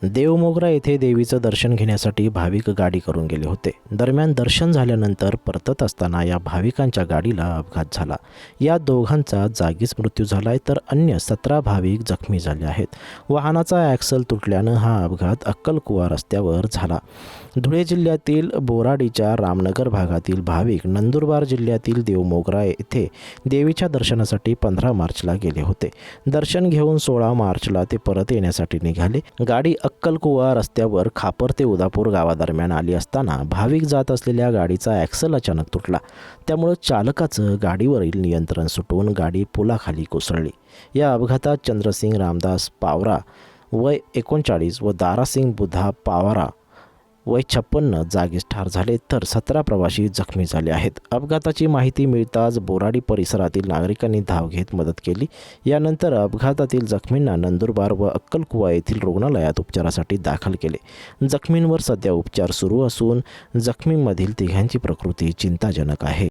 देवमोगरा येथे देवीचं दर्शन घेण्यासाठी भाविक गाडी करून गेले होते. दरम्यान दर्शन झाल्यानंतर परतत असताना या भाविकांच्या गाडीला अपघात झाला. या दोघांचा जागीच मृत्यू झालाय, तर अन्य 17 भाविक जखमी झाले आहेत. वाहनाचा ॲक्सल तुटल्यानं हा अपघात अक्कलकुवा रस्त्यावर झाला. धुळे जिल्ह्यातील बोराडीच्या रामनगर भागातील भाविक नंदुरबार जिल्ह्यातील देवमोगरा येथे देवीच्या दर्शनासाठी 15 मार्चला गेले होते. दर्शन घेऊन 16 मार्चला ते परत येण्यासाठी निघाले. गाडी अक्कलकुवा रस्त्यावर खापर ते उदापूर गावादरम्यान आली असताना भाविक जात असलेल्या गाडीचा ॲक्सल अचानक तुटला. त्यामुळे चालकाचं गाडीवरील नियंत्रण सुटून गाडी पुलाखाली कोसळली. या अपघातात चंद्रसिंग रामदास पावरा वय 39 व दारासिंग बुधा पावरा वय 56 जागीच ठार झाले, तर 17 प्रवासी जखमी झाले आहेत. अपघाताची माहिती मिळताच बोराडी परिसरातील नागरिकांनी धाव घेत मदत केली. यानंतर अपघातातील जखमींना नंदुरबार व अक्कलकुवा येथील रुग्णालयात उपचारासाठी दाखल केले. जखमींवर सध्या उपचार सुरू असून जखमींमधील तिघांची प्रकृती चिंताजनक आहे.